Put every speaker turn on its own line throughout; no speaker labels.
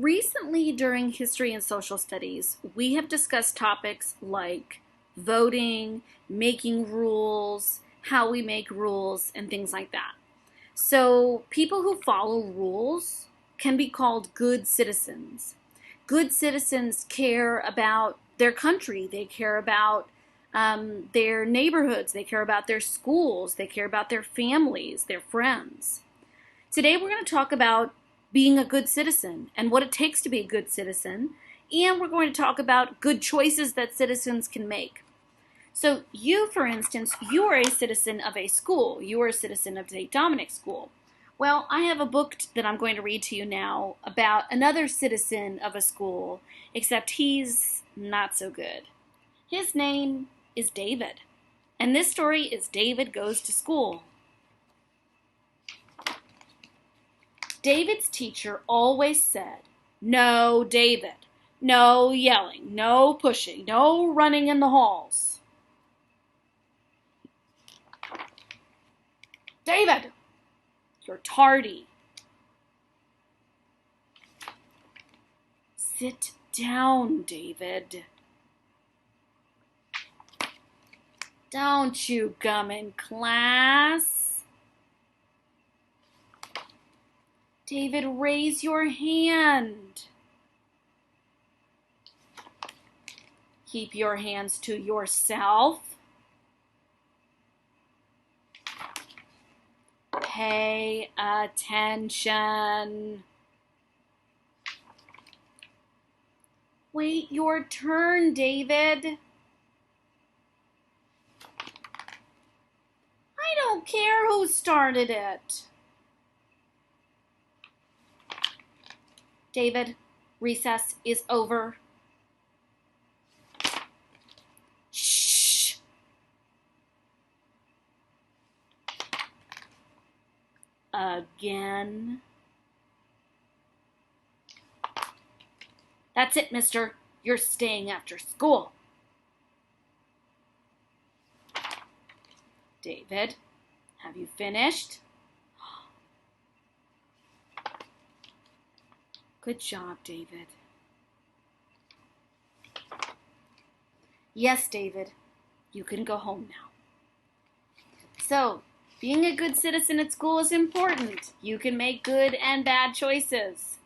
Recently, during history and social studies, we have discussed topics like voting, making rules, how we make rules, and things like that. So, people who follow rules can be called good citizens. Good citizens care about their country, they care about their neighborhoods, they care about their schools, they care about their families, their friends. Today we're going to talk about being a good citizen and what it takes to be a good citizen, and we're going to talk about good choices that citizens can make. So you, for instance, you are a citizen of a school. You are a citizen of St. Dominic's School. Well, I have a book that I'm going to read to you now about another citizen of a school, except he's not so good. His name is David, and this story is David Goes to School. David's teacher always said, "No, David, no yelling, no pushing, no running in the halls." "David, you're tardy." "Sit down, David." "Don't chew gum in class." "David, raise your hand." "Keep your hands to yourself." "Pay attention." "Wait your turn, David." "I don't care who started it." "David, recess is over." "Shh." "Again." "That's it, mister. You're staying after school." "David, have you finished?" "Good job, David." "Yes, David, you can go home now." So, being a good citizen at school is important. You can make good and bad choices.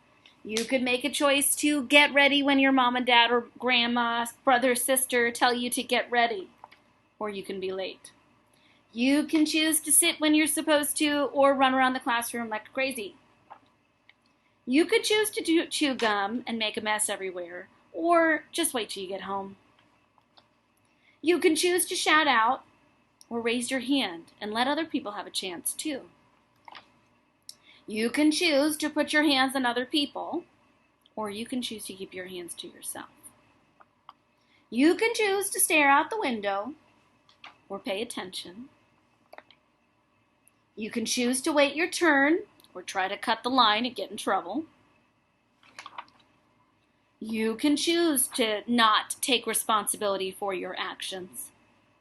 You could make a choice to get ready when your mom and dad or grandma, brother, sister tell you to get ready, or you can be late. You can choose to sit when you're supposed to or run around the classroom like crazy. You could choose to chew gum and make a mess everywhere, or just wait till you get home. You can choose to shout out or raise your hand and let other people have a chance too. You can choose to put your hands on other people, or you can choose to keep your hands to yourself. You can choose to stare out the window or pay attention. You can choose to wait your turn or try to cut the line and get in trouble. You can choose to not take responsibility for your actions,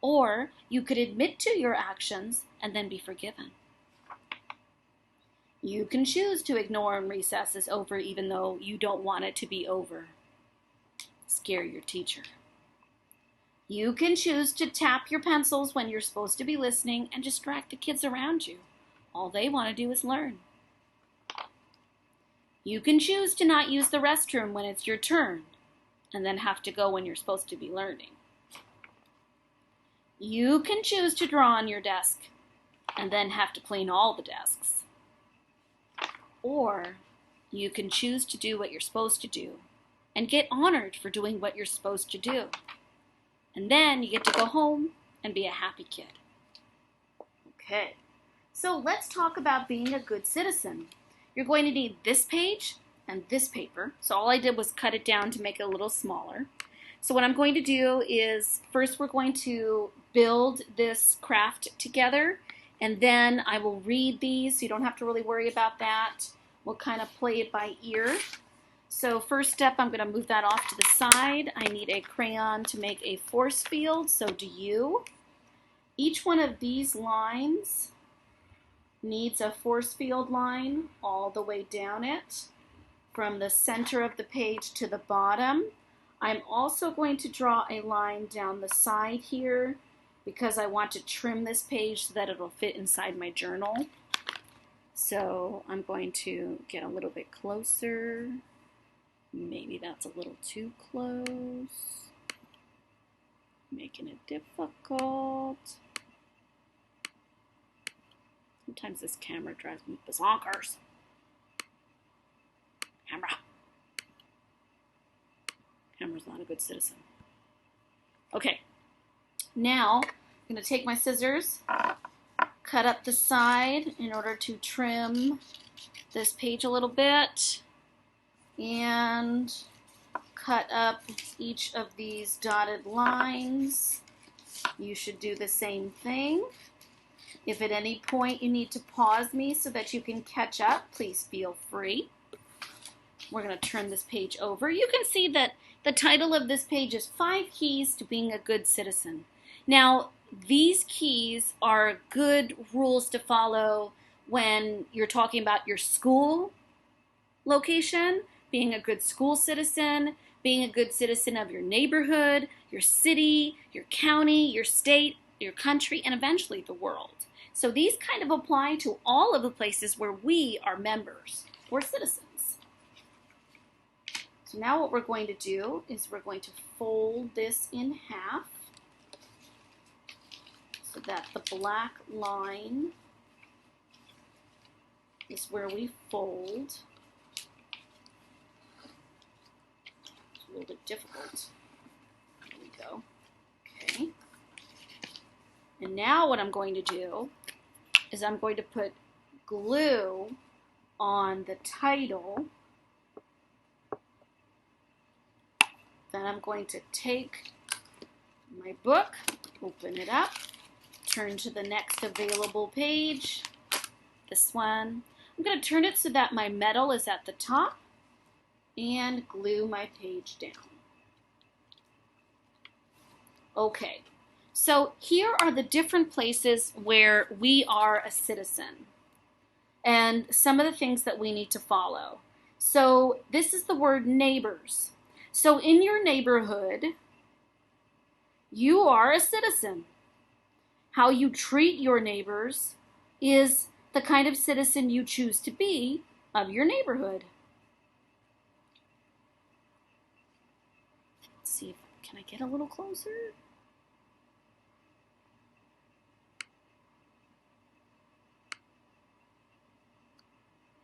or you could admit to your actions and then be forgiven. You can choose to ignore when recess is over even though you don't want it to be over. Scare your teacher. You can choose to tap your pencils when you're supposed to be listening and distract the kids around you. All they want to do is learn. You can choose to not use the restroom when it's your turn and then have to go when you're supposed to be learning. You can choose to draw on your desk and then have to clean all the desks. Or you can choose to do what you're supposed to do and get honored for doing what you're supposed to do. And then you get to go home and be a happy kid. Okay, so let's talk about being a good citizen. You're going to need this page and this paper. So all I did was cut it down to make it a little smaller. So what I'm going to do is first we're going to build this craft together, and then I will read these so you don't have to really worry about that. We'll kind of play it by ear. So first step, I'm going to move that off to the side. I need a crayon to make a force field, so do you. Each one of these lines needs a force field line all the way down it from the center of the page to the bottom. I'm also going to draw a line down the side here because I want to trim this page so that it'll fit inside my journal. So I'm going to get a little bit closer. Maybe that's a little too close. Making it difficult. Sometimes this camera drives me bonkers. Camera's not a good citizen. Okay, now I'm going to take my scissors, cut up the side in order to trim this page a little bit, and cut up each of these dotted lines. You should do the same thing. If at any point you need to pause me so that you can catch up, please feel free. We're going to turn this page over. You can see that the title of this page is 5 Keys to Being a Good Citizen. Now, these keys are good rules to follow when you're talking about your school location, being a good school citizen, being a good citizen of your neighborhood, your city, your county, your state, your country, and eventually the world. So these kind of apply to all of the places where we are members or citizens. So now what we're going to do is we're going to fold this in half so that the black line is where we fold. It's a little bit difficult. There we go. Okay. And now what I'm going to do is I'm going to put glue on the title. Then I'm going to take my book, open it up, turn to the next available page, this one. I'm going to turn it so that my metal is at the top and glue my page down. Okay, so here are the different places where we are a citizen and some of the things that we need to follow. So this is the word neighbors. So in your neighborhood, you are a citizen. How you treat your neighbors is the kind of citizen you choose to be of your neighborhood. Let's see, can I get a little closer?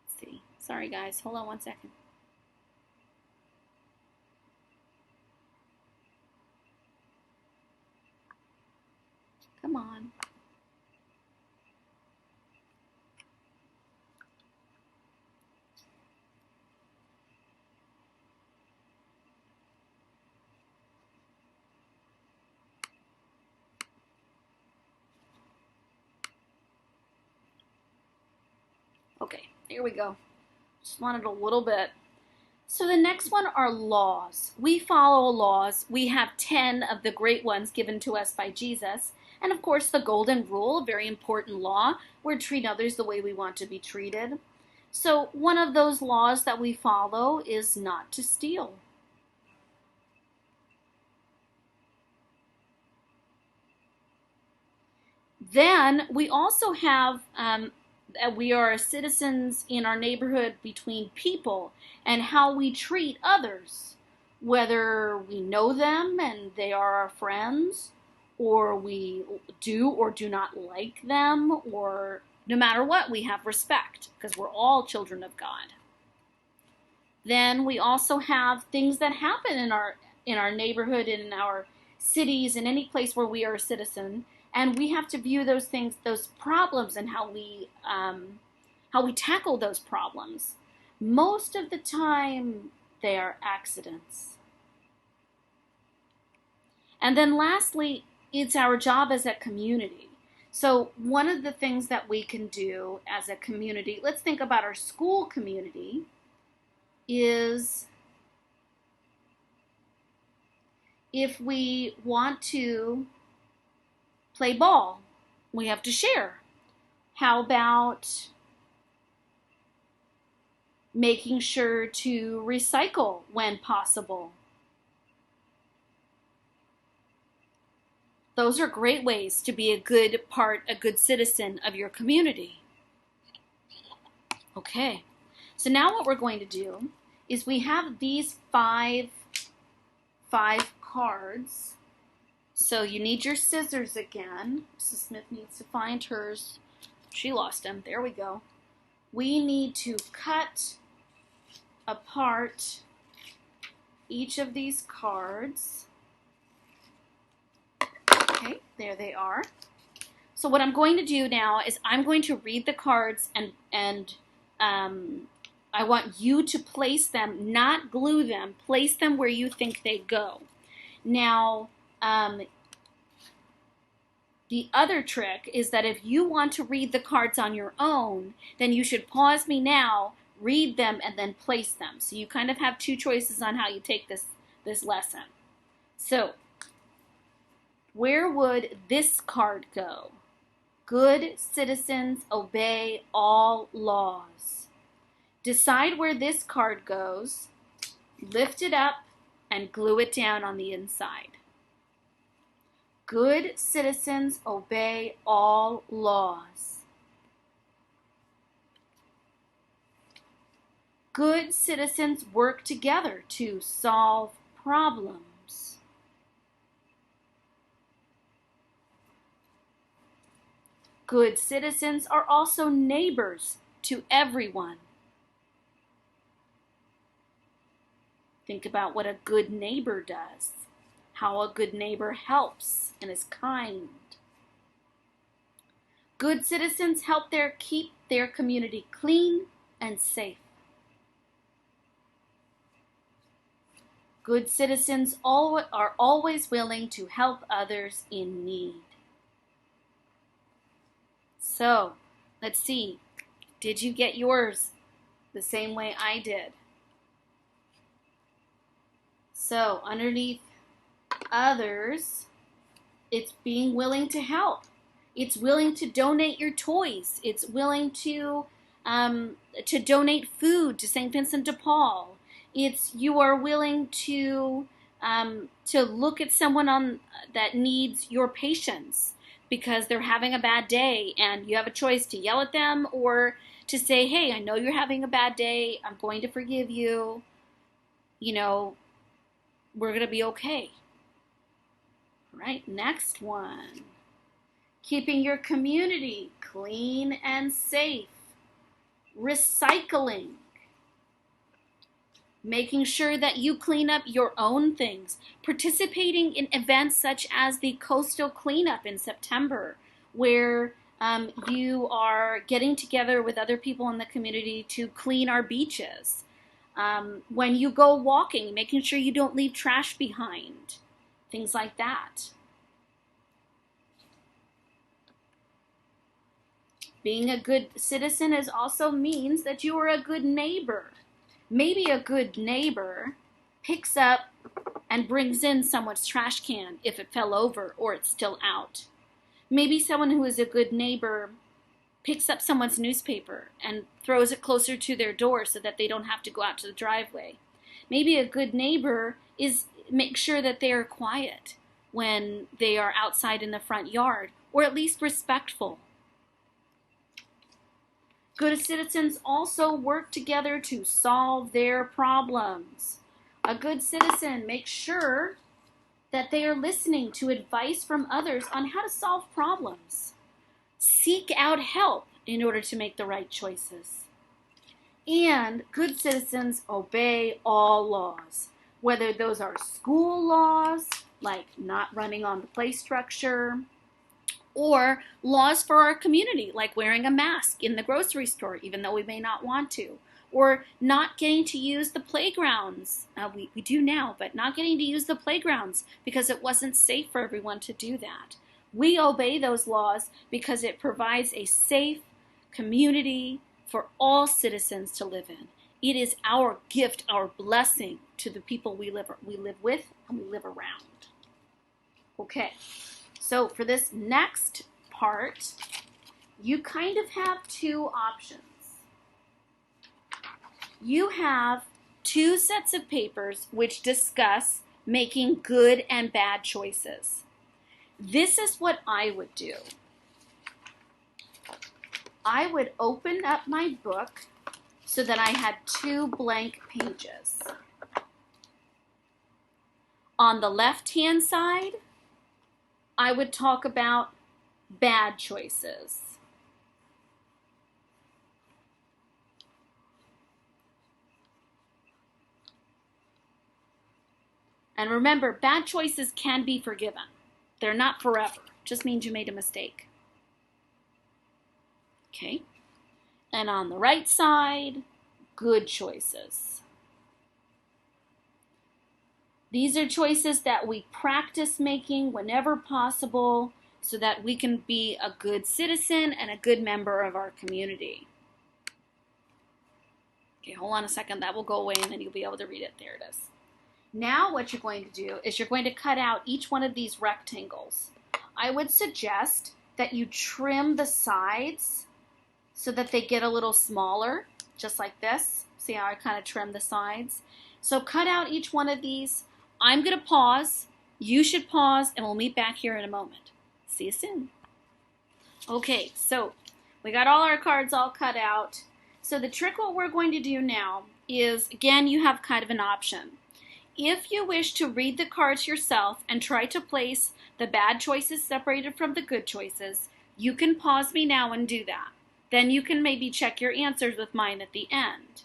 Let's see. Sorry guys, hold on one second. Come on. Okay, here we go. Just wanted a little bit. So the next one are laws. We follow laws. We have 10 of the great ones given to us by Jesus. And of course, the golden rule, a very important law. We're to treat others the way we want to be treated. So one of those laws that we follow is not to steal. Then we also have we are citizens in our neighborhood between people and how we treat others, whether we know them and they are our friends, or we do or do not like them, or no matter what, we have respect because we're all children of God. Then we also have things that happen in our neighborhood, in our cities, in any place where we are a citizen, and we have to view those things, those problems, and how we tackle those problems. Most of the time, they are accidents. And then lastly, it's our job as a community. So one of the things that we can do as a community, let's think about our school community, is if we want to play ball, we have to share. How about making sure to recycle when possible. Those are great ways to be a good citizen of your community. Okay, so now what we're going to do is we have these five cards. So you need your scissors again. Mrs. Smith needs to find hers. She lost them. There we go. We need to cut apart each of these cards. Okay, there they are. So what I'm going to do now is I'm going to read the cards and I want you to place them, not glue them, place them where you think they go. Now, the other trick is that if you want to read the cards on your own, then you should pause me now, read them, and then place them. So you kind of have two choices on how you take this lesson. So, where would this card go? Good citizens obey all laws. Decide where this card goes, lift it up, and glue it down on the inside. Good citizens obey all laws. Good citizens work together to solve problems. Good citizens are also neighbors to everyone. Think about what a good neighbor does, how a good neighbor helps and is kind. Good citizens help keep their community clean and safe. Good citizens are always willing to help others in need. So, let's see. Did you get yours the same way I did? So, underneath others, it's being willing to help. It's willing to donate your toys. It's willing to donate food to St. Vincent de Paul. You are willing to look at someone that needs your patience because they're having a bad day, and you have a choice to yell at them or to say, hey, I know you're having a bad day. I'm going to forgive you. You know, we're going to be okay. All right, next one. Keeping your community clean and safe. Recycling. Making sure that you clean up your own things. Participating in events such as the coastal cleanup in September, where you are getting together with other people in the community to clean our beaches. When you go walking, making sure you don't leave trash behind. Things like that. Being a good citizen also means that you are a good neighbor. Maybe a good neighbor picks up and brings in someone's trash can if it fell over or it's still out. Maybe someone who is a good neighbor picks up someone's newspaper and throws it closer to their door so that they don't have to go out to the driveway. Maybe a good neighbor makes sure that they are quiet when they are outside in the front yard, or at least respectful. Good citizens also work together to solve their problems. A good citizen makes sure that they are listening to advice from others on how to solve problems. Seek out help in order to make the right choices. And good citizens obey all laws, whether those are school laws, like not running on the play structure, or laws for our community, like wearing a mask in the grocery store, even though we may not want to, or not getting to use the playgrounds. We do now, but not getting to use the playgrounds because it wasn't safe for everyone to do that. We obey those laws because it provides a safe community for all citizens to live in. It is our gift, our blessing to the people we live with and we live around. Okay. So for this next part, you kind of have two options. you have two sets of papers which discuss making good and bad choices. This is what I would do. I would open up my book so that I had two blank pages. On the left-hand side, I would talk about bad choices. And remember, bad choices can be forgiven. They're not forever. Just means you made a mistake. Okay? And on the right side, good choices. These are choices that we practice making whenever possible so that we can be a good citizen and a good member of our community. Okay, hold on a second. That will go away and then you'll be able to read it. There it is. Now what you're going to do is you're going to cut out each one of these rectangles. I would suggest that you trim the sides so that they get a little smaller, just like this. See how I kind of trim the sides? So cut out each one of these. I'm going to pause. You should pause, and we'll meet back here in a moment. See you soon. Okay, so we got all our cards all cut out. So the trick what we're going to do now is, again, you have kind of an option. If you wish to read the cards yourself and try to place the bad choices separated from the good choices, you can pause me now and do that. Then you can maybe check your answers with mine at the end.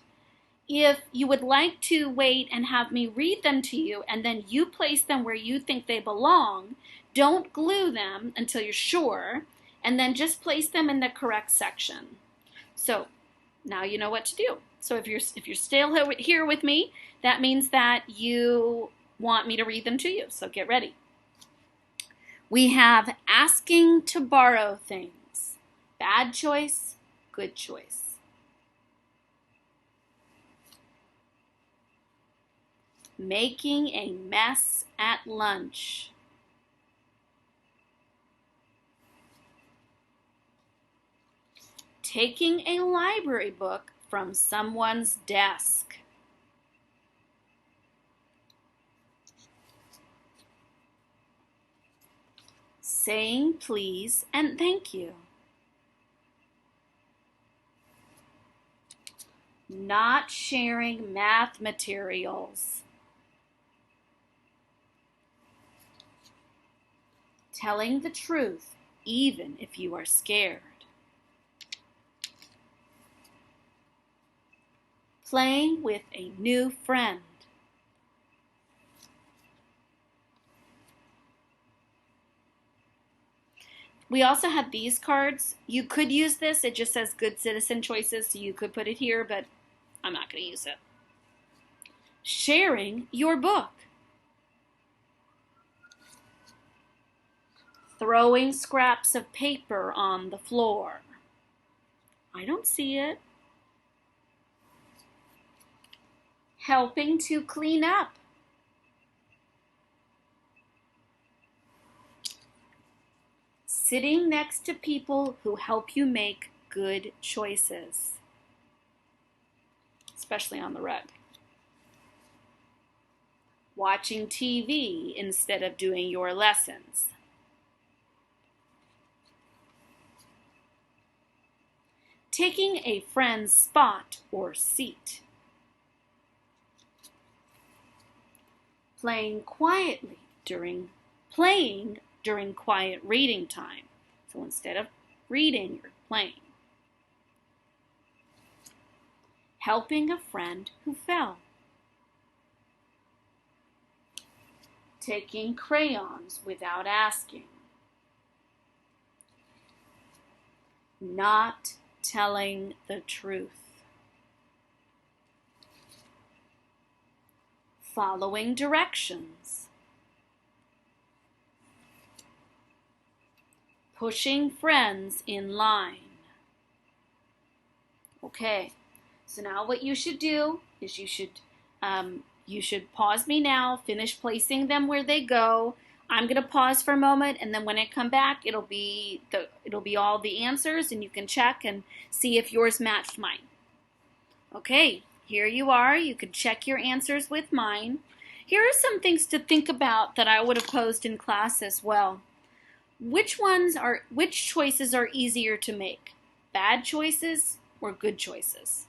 If you would like to wait and have me read them to you and then you place them where you think they belong, don't glue them until you're sure, and then just place them in the correct section. So now you know what to do. So if you're still here with me, that means that you want me to read them to you. So get ready. We have asking to borrow things. Bad choice, good choice. Making a mess at lunch. Taking a library book from someone's desk. Saying please and thank you. Not sharing math materials. Telling the truth even if you are scared. Playing with a new friend. We also have these cards. You could use this. It just says good citizen choices, so you could put it here, but I'm not going to use it. Sharing your book. Throwing scraps of paper on the floor. I don't see it. Helping to clean up. Sitting next to people who help you make good choices, especially on the rug. Watching TV instead of doing your lessons. Taking a friend's spot or seat. Playing during quiet reading time. So instead of reading, you're playing. Helping a friend who fell. Taking crayons without asking. Not telling the truth. Following directions. Pushing friends in line. Okay, so now what you should do is you should pause me now, finish placing them where they go. I'm going to pause for a moment, and then when I come back, it'll be all the answers, and you can check and see if yours matched mine. Okay, Here you are. You could check your answers with mine. Here are some things to think about that I would have posed in class as well. Which choices are easier to make? Bad choices or good choices?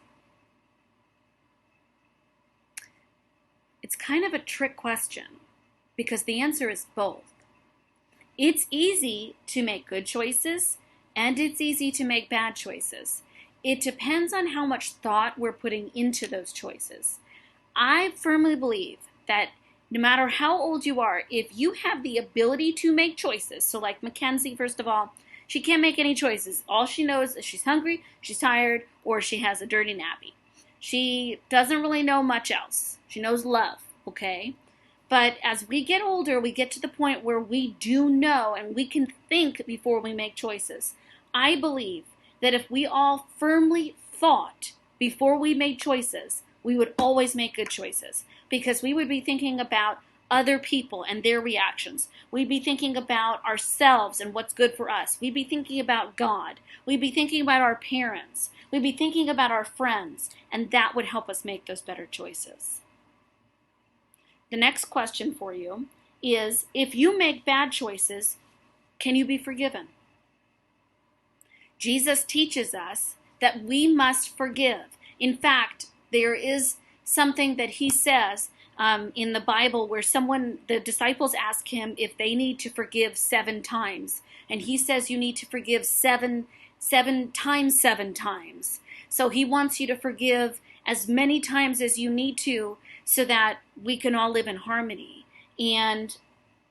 It's kind of a trick question because the answer is both. It's easy to make good choices and it's easy to make bad choices. It depends on how much thought we're putting into those choices. I firmly believe that no matter how old you are, if you have the ability to make choices, so like Mackenzie, first of all, she can't make any choices. All she knows is she's hungry, she's tired, or she has a dirty nappy. She doesn't really know much else. She knows love, okay? But as we get older, we get to the point where we do know and we can think before we make choices. I believe that if we all firmly thought before we made choices, we would always make good choices because we would be thinking about other people and their reactions. We'd be thinking about ourselves and what's good for us. We'd be thinking about God. We'd be thinking about our parents. We'd be thinking about our friends, and that would help us make those better choices. The next question for you is, if you make bad choices, can you be forgiven? Jesus teaches us that we must forgive. In fact, there is something that he says in the Bible where the disciples ask him if they need to forgive 7 times. And he says you need to forgive seven times 7 times. So he wants you to forgive as many times as you need to so that we can all live in harmony. And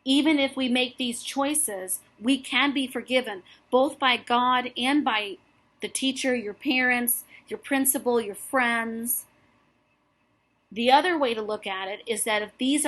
even if we make these choices, we can be forgiven, both by God and by the teacher, your parents, your principal, your friends. The other way to look at it is that if these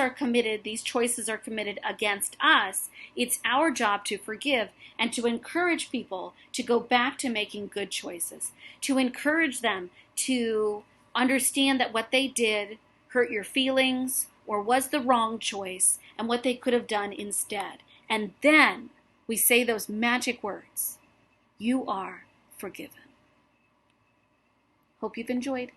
choices are committed against us, it's our job to forgive and to encourage people to go back to making good choices, to encourage them to understand that what they did hurt your feelings or was the wrong choice and what they could have done instead. And then we say those magic words, "You are forgiven." Hope you've enjoyed.